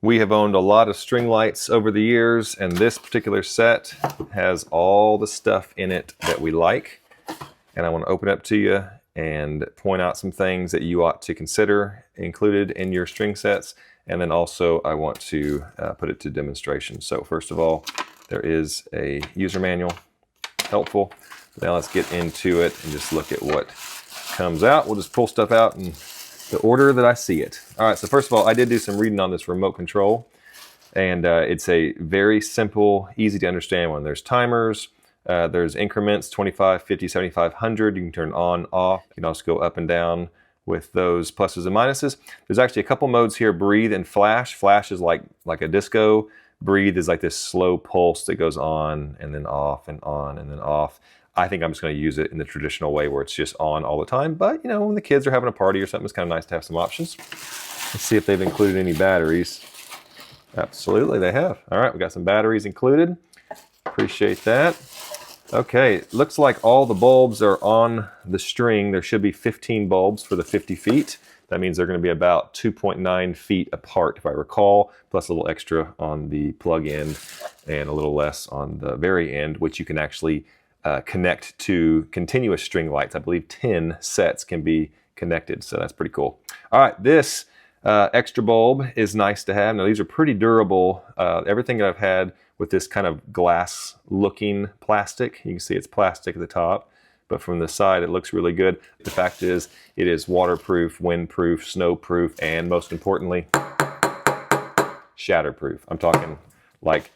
We have owned a lot of string lights over the years, and this particular set has all the stuff in it that we like. And I want to open it up to you and point out some things that you ought to consider included in your string sets. And then also I want to put it to demonstration. So first of all, there is a user manual, helpful. Now let's get into it and just look at what comes out. We'll just pull stuff out in the order that I see it. All right, so first of all, I did do some reading on this remote control, and it's a very simple, easy to understand one. There's timers, there's increments, 25, 50, 75, 100. You can turn on, off. You can also go up and down with those pluses and minuses. There's actually a couple modes here, breathe and flash. Flash is like a disco. Breathe is like this slow pulse that goes on and then off and on and then off. I think I'm just going to use it in the traditional way where it's just on all the time. But, you know, when the kids are having a party or something, it's kind of nice to have some options. Let's see if they've included any batteries. Absolutely, they have. All right, we got some batteries included. Appreciate that. Okay, looks like all the bulbs are on the string. There should be 15 bulbs for the 50 feet. That means they're going to be about 2.9 feet apart, if I recall, plus a little extra on the plug end and a little less on the very end, which you can actually connect to continuous string lights. I believe 10 sets can be connected, so that's pretty cool. All right, this extra bulb is nice to have. Now these are pretty durable. Everything that I've had with this kind of glass looking plastic, you can see it's plastic at the top, but from the side it looks really good. The fact is it is waterproof, windproof, snowproof, and most importantly, shatterproof. I'm talking like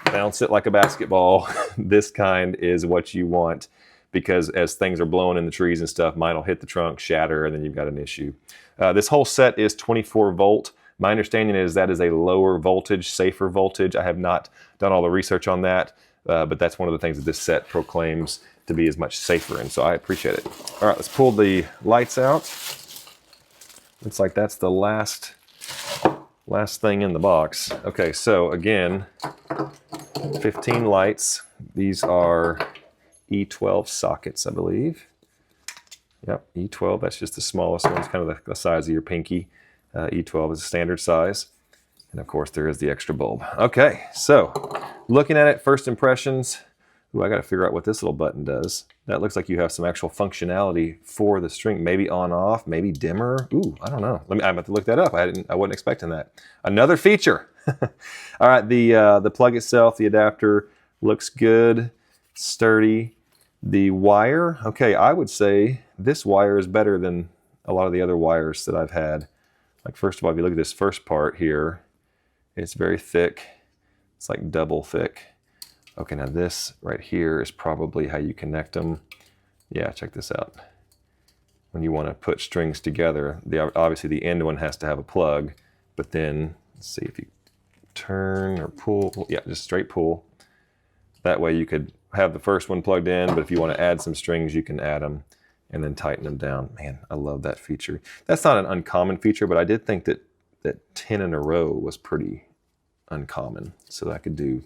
bounce it like a basketball. This kind is what you want, because as things are blowing in the trees and stuff, mine will hit the trunk, shatter, and then you've got an issue. This whole set is 24 volt. My understanding is that is a lower voltage, safer voltage. I have not done all the research on that, but that's one of the things that this set proclaims to be as much safer, and so I appreciate it. All right, let's pull the lights out. Looks like that's the last thing in the box. Okay, so again, 15 lights. These are E12 sockets, I believe. Yep, E12, that's just the smallest one. It's kind of the size of your pinky. E12 is a standard size. And of course, there is the extra bulb. Okay, so looking at it, first impressions. Ooh, I got to figure out what this little button does. That looks like you have some actual functionality for the string. Maybe on off, maybe dimmer. Ooh, I don't know. I'm about to look that up. I wasn't expecting that. Another feature. All right, the plug itself, the adapter looks good, sturdy. The wire, okay, I would say this wire is better than a lot of the other wires that I've had. Like, first of all, if you look at this first part here, it's very thick. It's like double thick. Okay, now this right here is probably how you connect them. Yeah, check this out. When you want to put strings together, obviously the end one has to have a plug, but then, let's see if you turn or pull. Yeah, just straight pull. That way you could have the first one plugged in, but if you want to add some strings, you can add them and then tighten them down. Man, I love that feature. That's not an uncommon feature, but I did think that 10 in a row was pretty uncommon. So I could do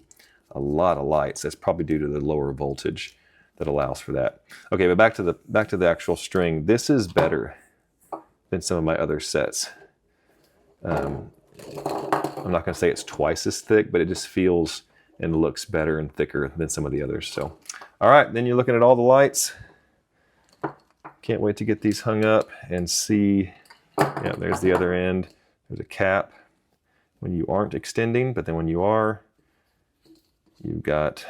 a lot of lights. That's probably due to the lower voltage that allows for that. Okay, but back to the actual string. This is better than some of my other sets. I'm not going to say it's twice as thick, but it just feels and looks better and thicker than some of the others. So, all right, then you're looking at all the lights. Can't wait to get these hung up and see. Yeah, there's the other end. There's a cap when you aren't extending, but then when you are, you've got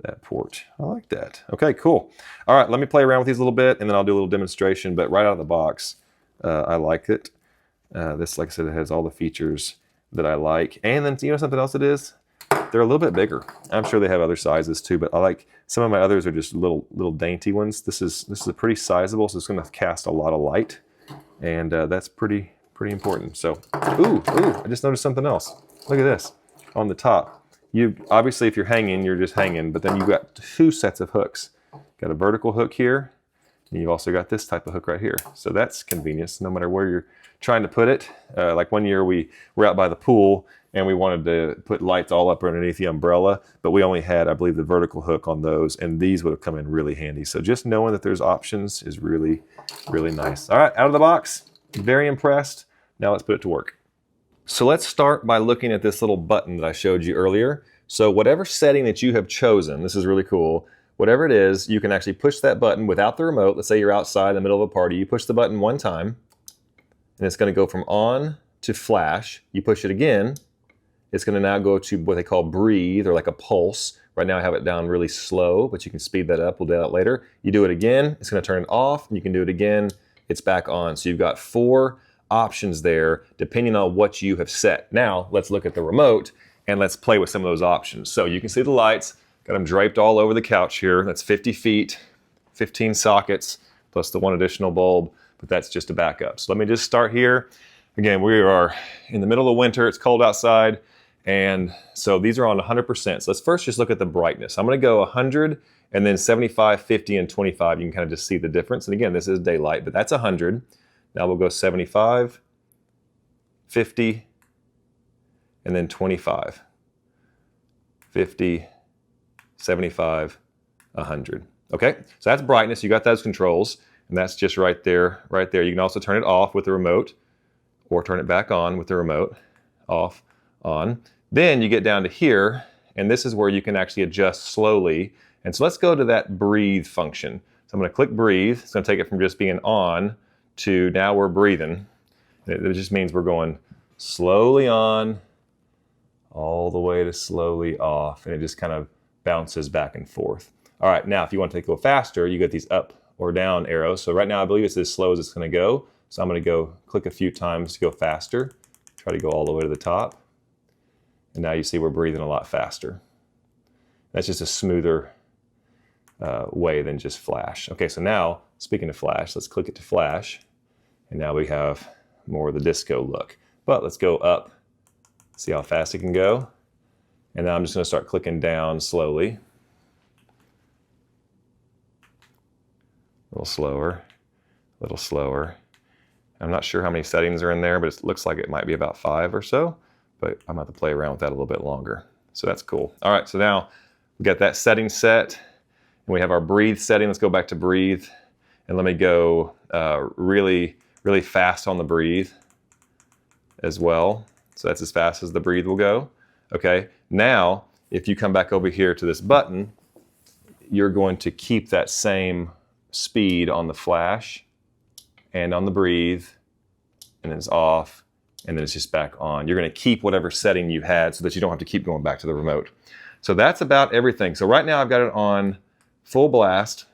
that port. I like that. Okay, cool. All right, let me play around with these a little bit, and then I'll do a little demonstration, but right out of the box, I like it. This, like I said, it has all the features that I like. And then, you know something else it is? They're a little bit bigger. I'm sure they have other sizes too, but I like some of my others are just little dainty ones. This is a pretty sizable, so it's going to cast a lot of light, and that's pretty important. So, ooh, I just noticed something else. Look at this on the top. You obviously, if you're hanging, you're just hanging, but then you've got two sets of hooks. Got a vertical hook here, and you've also got this type of hook right here. So that's convenience, no matter where you're trying to put it. Like one year we were out by the pool and we wanted to put lights all up underneath the umbrella, but we only had, I believe, the vertical hook on those, and these would have come in really handy. So just knowing that there's options is really, really nice. All right, out of the box, very impressed. Now let's put it to work. So let's start by looking at this little button that I showed you earlier. So whatever setting that you have chosen, this is really cool, whatever it is, you can actually push that button without the remote. Let's say you're outside in the middle of a party. You push the button one time, and it's going to go from on to flash. You push it again, it's going to now go to what they call breathe, or like a pulse. Right now I have it down really slow, but you can speed that up. We'll do that later. You do it again, it's going to turn it off, and you can do it again, it's back on. So you've got 4 options there depending on what you have set. Now let's look at the remote and let's play with some of those options. So you can see the lights, got them draped all over the couch here. That's 50 feet, 15 sockets, plus the 1 additional bulb, but that's just a backup. So let me just start here. Again, we are in the middle of winter, it's cold outside, and so these are on 100%. So let's first just look at the brightness. I'm gonna go 100, and then 75, 50, and 25. You can kind of just see the difference. And again, this is daylight, but that's 100. Now we'll go 75, 50, and then 25. 50, 75, 100. Okay, so that's brightness. You got those controls, and that's just right there, right there. You can also turn it off with the remote, or turn it back on with the remote. Off, on. Then you get down to here, and this is where you can actually adjust slowly. And so let's go to that breathe function. So I'm going to click breathe. It's going to take it from just being on to now we're breathing. It just means we're going slowly on all the way to slowly off, and it just kind of bounces back and forth. All right, now if you want to go faster, you get these up or down arrows. So right now I believe it's as slow as it's going to go. So I'm going to go click a few times to go faster. Try to go all the way to the top. And now you see we're breathing a lot faster. That's just a smoother way than just flash. Okay, so now, speaking of flash, let's click it to flash. And now we have more of the disco look. But let's go up, see how fast it can go. And now I'm just going to start clicking down slowly. A little slower, a little slower. I'm not sure how many settings are in there, but it looks like it might be about 5 or so. But I'm going to have to play around with that a little bit longer. So that's cool. All right, so now we got that setting set. And we have our breathe setting. Let's go back to breathe. And let me go really, really fast on the breathe as well. So that's as fast as the breathe will go. Okay, now if you come back over here to this button, you're going to keep that same speed on the flash and on the breathe, and then it's off, and then it's just back on. You're going to keep whatever setting you had so that you don't have to keep going back to the remote. So that's about everything. So right now I've got it on full blast,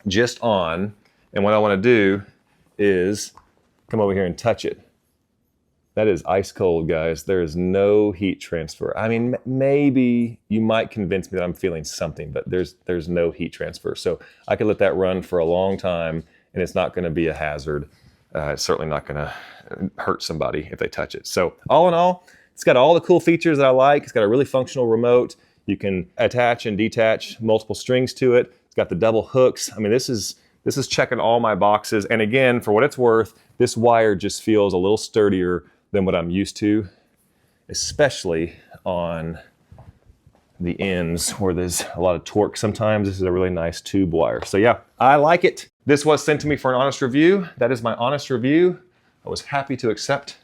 just on, and what I want to do is come over here and touch it. That is ice cold, guys. There is no heat transfer. I mean, maybe you might convince me that I'm feeling something, but there's no heat transfer. So I could let that run for a long time, and it's not going to be a hazard. It's certainly not going to hurt somebody if they touch it. So all in all, it's got all the cool features that I like. It's got a really functional remote. You can attach and detach multiple strings to it. It's got the double hooks. I mean, this is checking all my boxes. And again, for what it's worth, this wire just feels a little sturdier than what I'm used to, especially on the ends where there's a lot of torque sometimes. This is a really nice tube wire. So yeah, I like it. This was sent to me for an honest review. That is my honest review. I was happy to accept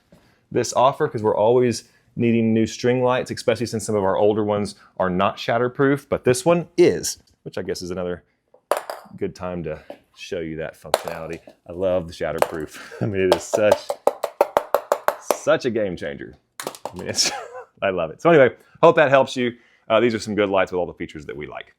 this offer because we're always needing new string lights, especially since some of our older ones are not shatterproof, but this one is, which I guess is another good time to show you that functionality. I love the shatterproof. I mean, it is such a game changer. I mean, I love it. So anyway, hope that helps you. These are some good lights with all the features that we like.